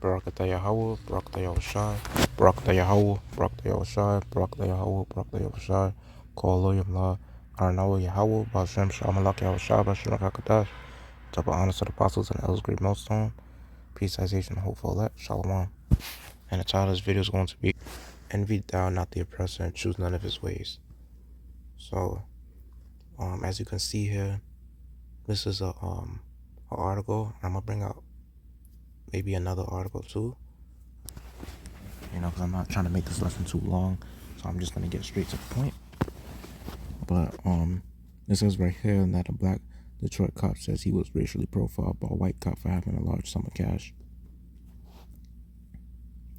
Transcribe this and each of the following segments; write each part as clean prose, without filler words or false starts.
Barakata Yahweh, Barakata Yahushai, Barakata Yahweh, Barakata Yahushai, Barakata Yahweh, Barakata Yahushai, Kol Yamla, Arnawa Yahweh, Bashem Shamalak Yahushai, Bashem Hakadash, double honors to the apostles and elders, great millstone, peace, citation, hope for elect, Shalom. And the title of this video is going to be Envy Thou Not the Oppressor and Choose None of His Ways. So, as you can see here, this is a article. I'm gonna bring out maybe another article too, because I'm not trying to make this lesson too long, so I'm just gonna get straight to the point. But it says right here that a black Detroit cop says he was racially profiled by a white cop for having a large sum of cash.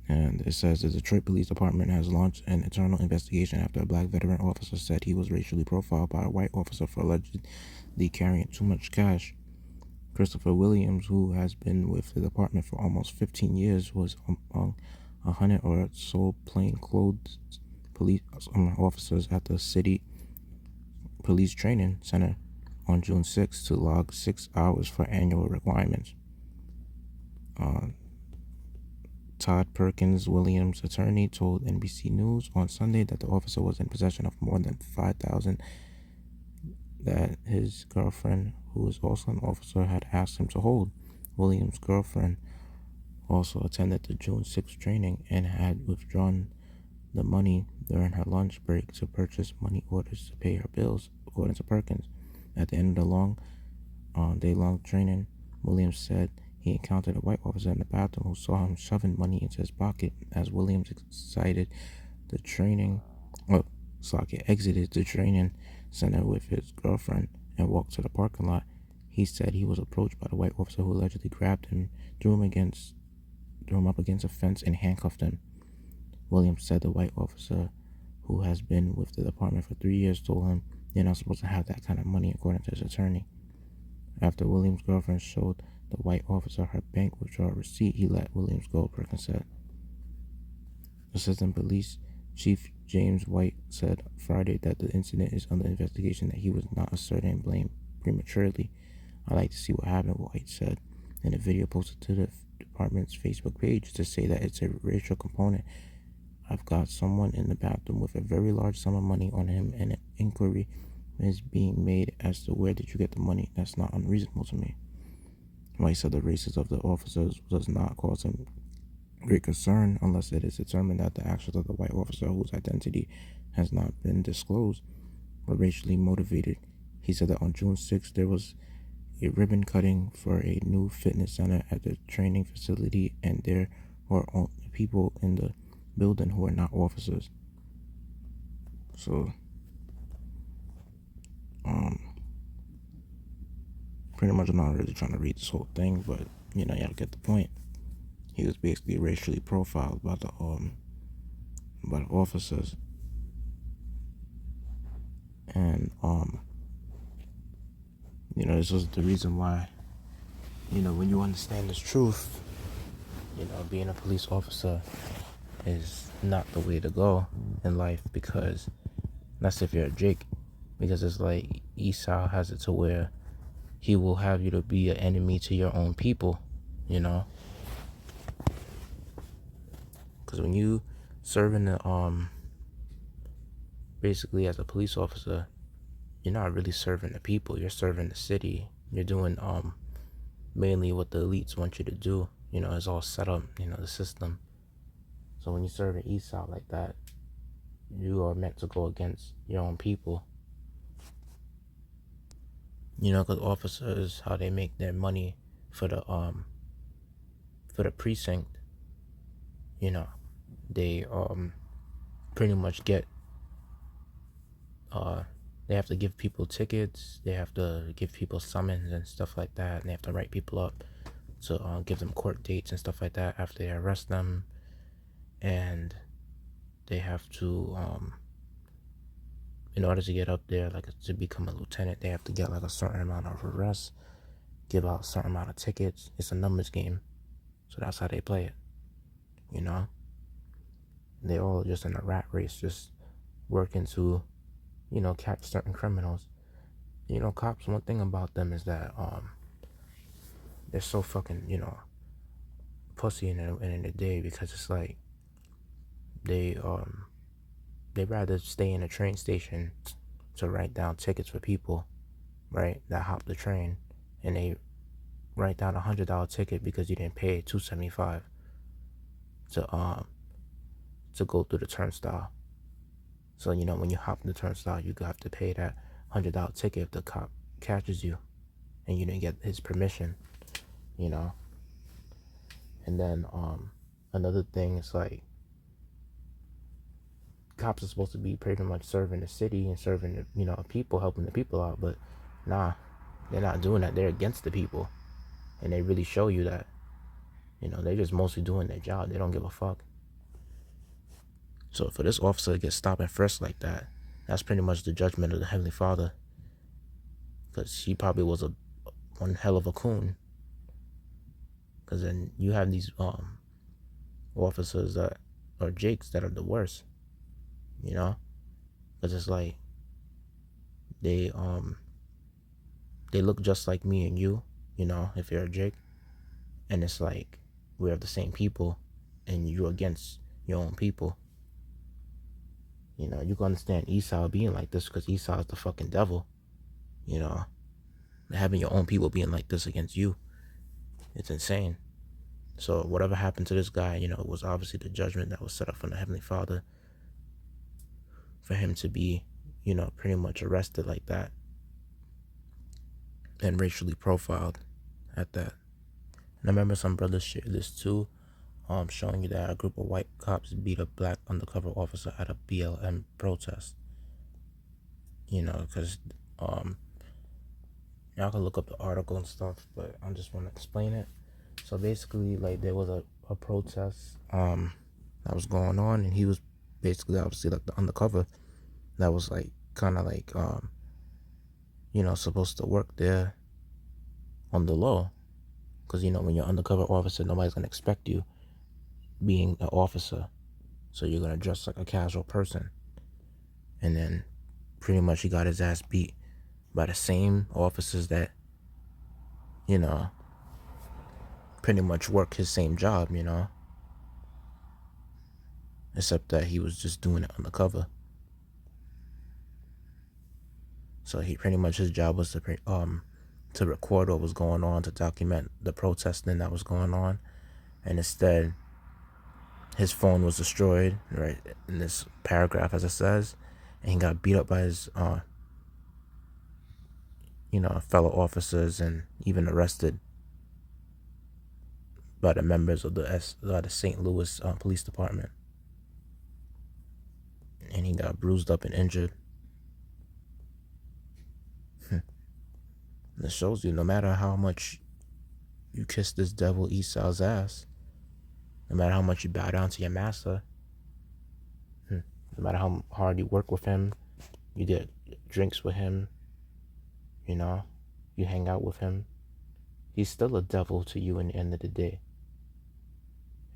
And it says the Detroit Police Department has launched an internal investigation after a black veteran officer said he was racially profiled by a white officer for allegedly carrying too much cash. Christopher Williams, who has been with the department for almost 15 years, was among 100 or so plainclothes police officers at the city police training center on June 6 to log 6 hours for annual requirements. Todd Perkins, Williams' attorney, told NBC News on Sunday that the officer was in possession of more than $5,000 that his girlfriend, who is also an officer, had asked him to hold. Williams' girlfriend also attended the June 6 training and had withdrawn the money during her lunch break to purchase money orders to pay her bills, according to Perkins. At the end of the day-long training, Williams said he encountered a white officer in the bathroom who saw him shoving money into his pocket. As Williams exited the training center with his girlfriend and walked to the parking lot, he said he was approached by the white officer who allegedly grabbed him, threw him up against a fence, and handcuffed him. Williams said the white officer, who has been with the department for 3 years, told him you're not supposed to have that kind of money, according to his attorney. After Williams' girlfriend showed the white officer her bank withdrawal receipt, he let Williams go, Perkins said. Assistant Police Chief James White said Friday that the incident is under investigation, that he was not asserting blame prematurely. "I'd like to see what happened," White said in a video posted to the department's Facebook page to say that it's a racial component. "I've got someone in the bathroom with a very large sum of money on him, and an inquiry is being made as to where did you get the money. That's not unreasonable to me." White said the races of the officers does not cause him great concern unless it is determined that the actions of the white officer, whose identity has not been disclosed, were racially motivated. He said that on June 6th there was a ribbon cutting for a new fitness center at the training facility, and there were people in the building who are not officers. So pretty much I'm not really trying to read this whole thing, but y'all get the point. He was basically racially profiled by the officers, and this was the reason why, when you understand this truth, being a police officer is not the way to go in life, because that's if you're a Jake, because it's like Esau has it to where he will have you to be an enemy to your own people, because when you serving the basically as a police officer, you're not really serving the people, you're serving the city. You're doing mainly what the elites want you to do. It's all set up, the system. So when you serve an Esau like that, you are meant to go against your own people. Because officers, how they make their money for the precinct, they pretty much get they have to give people tickets, they have to give people summons and stuff like that, and they have to write people up to give them court dates and stuff like that after they arrest them. And they have to in order to get up there, like to become a lieutenant, they have to get like a certain amount of arrests, give out a certain amount of tickets. It's a numbers game, so that's how they play it. They all just in a rat race, just working to catch certain criminals. Cops, one thing about them is that they're so fucking pussy in the end of the day, because it's like they rather stay in a train station to write down tickets for people, right, that hop the train, and they write down $100 ticket because you didn't pay $275 to go through the turnstile. So when you hop the turnstile, you have to pay that $100 ticket if the cop catches you and you didn't get his permission. And then another thing is like, cops are supposed to be pretty much serving the city and serving the people, helping the people out, but nah, they're not doing that. They're against the people, and they really show you that. They're just mostly doing their job. They don't give a fuck. So for this officer to get stopped and frisked like that, that's pretty much the judgment of the Heavenly Father, because he probably was one hell of a coon. Because then you have these officers that are jakes that are the worst, because it's like they look just like me and you, if you're a jake, and it's like we're the same people, and you're against your own people. You can understand Esau being like this, because Esau is the fucking devil. Having your own people being like this against you, it's insane. So whatever happened to this guy, it was obviously the judgment that was set up from the Heavenly Father for him to be, pretty much arrested like that and racially profiled at that. And I remember some brothers shared this too, showing you that a group of white cops beat a black undercover officer at a BLM protest. Because y'all can look up the article and stuff, but I just want to explain it. So basically, like, there was a protest that was going on, and he was basically obviously like the undercover that was like kind of like supposed to work there on the low, because when you're undercover officer, nobody's gonna expect you being an officer, so you're gonna dress like a casual person. And then pretty much he got his ass beat by the same officers that pretty much work his same job, except that he was just doing it undercover. So he pretty much, his job was to record what was going on, to document the protesting that was going on, and instead his phone was destroyed, right, in this paragraph as it says, and he got beat up by his fellow officers, and even arrested by the members of the St. Louis Police Department. And he got bruised up and injured. And it shows you, no matter how much you kiss this devil Esau's ass, no matter how much you bow down to your master, no matter how hard you work with him, you get drinks with him, you hang out with him, he's still a devil to you in the end of the day.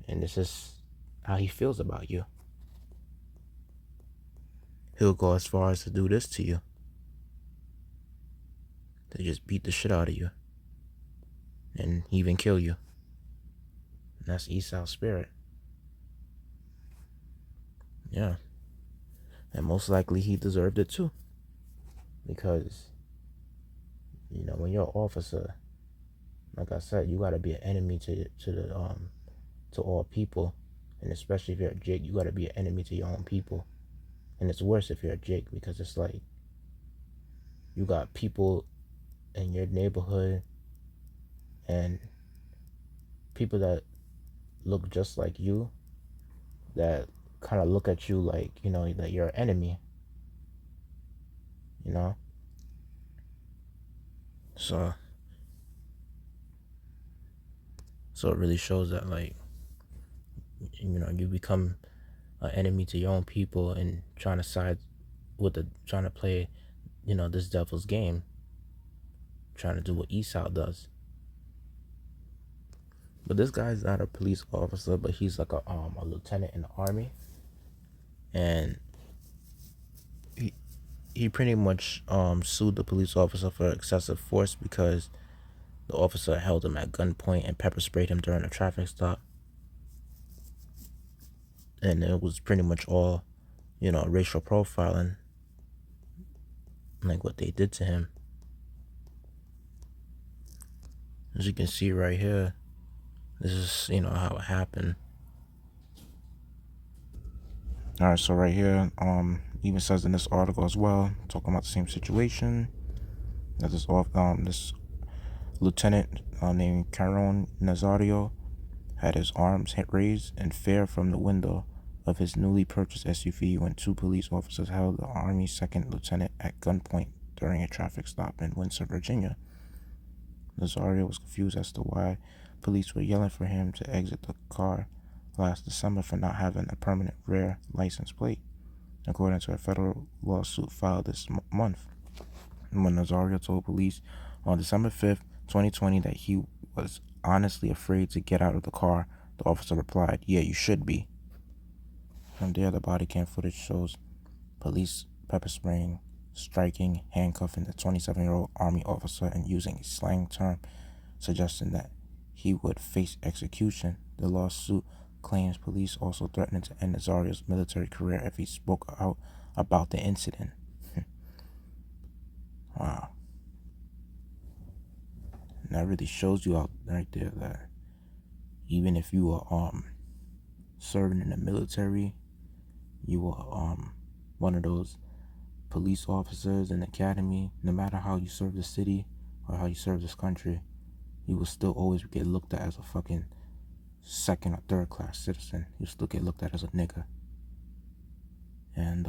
And this is how he feels about you. He'll go as far as to do this to you, to just beat the shit out of you, and even kill you. And that's Esau's spirit. Yeah. And most likely he deserved it too, because when you're an officer, like I said, you gotta be an enemy to all people, and especially if you're a jake, you gotta be an enemy to your own people. And it's worse if you're a jake, because it's like you got people in your neighborhood and people that look just like you that kind of look at you like, that you're an enemy, so it really shows that, like, you become an enemy to your own people and trying to play, this devil's game, trying to do what Esau does. But this guy's not a police officer, but he's like a lieutenant in the army, and he pretty much sued the police officer for excessive force because the officer held him at gunpoint and pepper sprayed him during a traffic stop. And it was pretty much all, racial profiling, like what they did to him. As you can see right here, this is, how it happened. All right, so right here, even says in this article as well, talking about the same situation, that this lieutenant named Caron Nazario had his arms raised in fear from the window of his newly purchased SUV when two police officers held the Army second lieutenant at gunpoint during a traffic stop in Windsor, Virginia. Nazario was confused as to why police were yelling for him to exit the car last December for not having a permanent rear license plate, according to a federal lawsuit filed this month. When Nazario told police on December 5th, 2020 that he was honestly afraid to get out of the car, the officer replied, "Yeah, you should be." From there, the body cam footage shows police pepper spraying, striking, handcuffing the 27-year-old Army officer and using a slang term suggesting that he would face execution. The lawsuit claims police also threatened to end Nazario's military career if he spoke out about the incident. Wow. And that really shows you out right there that even if you are serving in the military, you are one of those police officers in the academy, no matter how you serve the city or how you serve this country, you will still always get looked at as a fucking second or third class citizen. You still get looked at as a nigga. And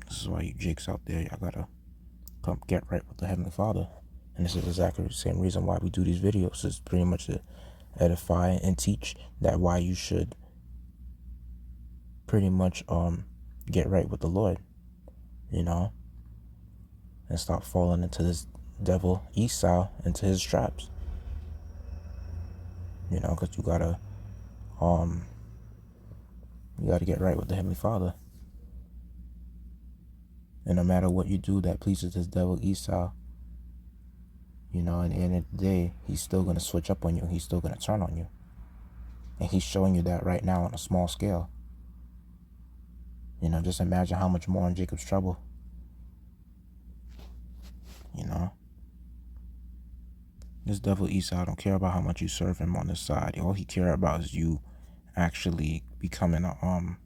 this is why you jakes out there, y'all gotta come get right with the Heavenly Father. And this is exactly the same reason why we do these videos. It's pretty much to edify and teach that why you should pretty much get right with the Lord, and stop falling into this devil Esau, into his traps. Because you gotta get right with the Heavenly Father. And no matter what you do that pleases this devil Esau, at the end of the day, he's still gonna switch up on you. He's still gonna turn on you. And he's showing you that right now on a small scale. Just imagine how much more in Jacob's trouble. This devil Esau don't care about how much you serve him on this side. All he care about is you actually becoming a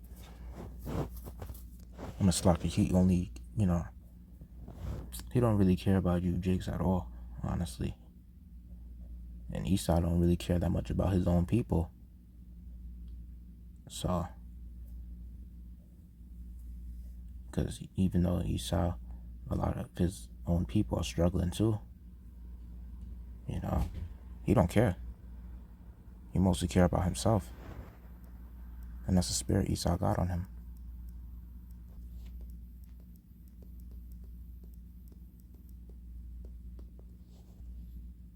sloppy. He only, he don't really care about you Jakes at all, honestly. And Esau don't really care that much about his own people. So, because even though Esau, a lot of his own people are struggling too, he don't care. He mostly care about himself. And that's the spirit Esau got on him.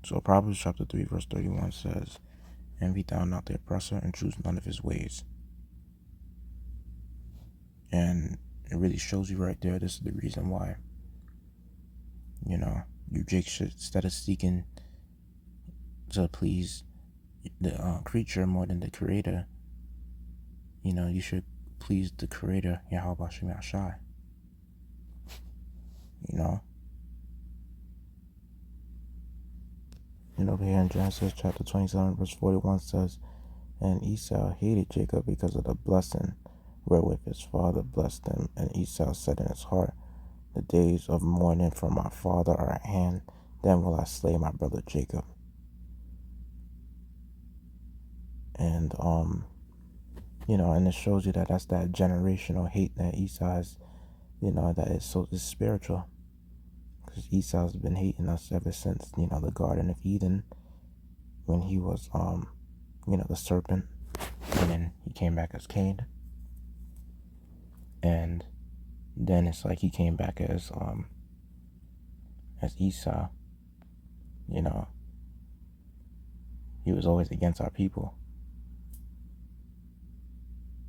So Proverbs chapter 3 verse 31 says, "Envy thou not the oppressor, and choose none of his ways." And it really shows you right there, this is the reason why, you Jake should, instead of seeking to please the creature more than the creator, you should please the creator, Yahweh Shem Yashai. Over here in Genesis chapter 27 verse 41 says, "And Esau hated Jacob because of the blessing wherewith his father blessed him. And Esau said in his heart, The days of mourning for my father are at hand. Then will I slay my brother Jacob." And and it shows you that that's that generational hate that Esau has, that is spiritual. Because Esau's been hating us ever since, the Garden of Eden, when he was, the serpent, and then he came back as Cain. And then it's like he came back as Esau. He was always against our people.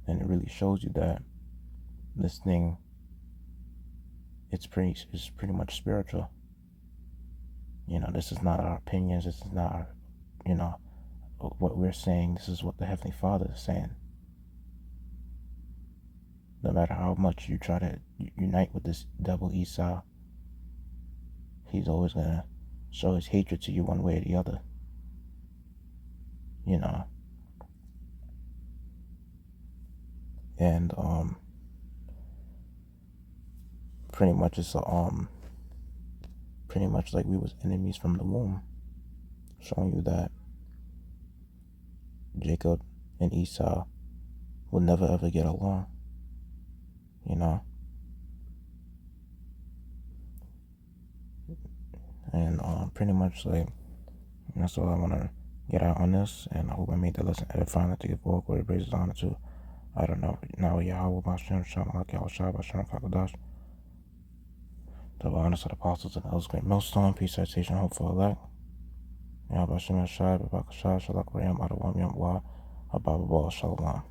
And it really shows you that this thing, it's pretty much spiritual. This is not our opinions. This is not our, what we're saying, this is what the Heavenly Father is saying. No matter how much you try to unite with this devil Esau, he's always going to show his hatred to you one way or the other. You know. And pretty much it's pretty much like we was enemies from the womb, showing you that Jacob and Esau will never ever get along. You know. And pretty much like that's all I want to get out on this, and I hope I made the lesson edifying to give all glory, praise, and honor to, I don't know, now Yahweh Bashem Shalom Yahweh Bashem Kakadash, the honest of the apostles and elders, great millstone, peace, citation, hope for elect. Yahweh Bashem Shai, Babakashai, Shalak Ram, Adawam Yam Wa, Ababa Shalom.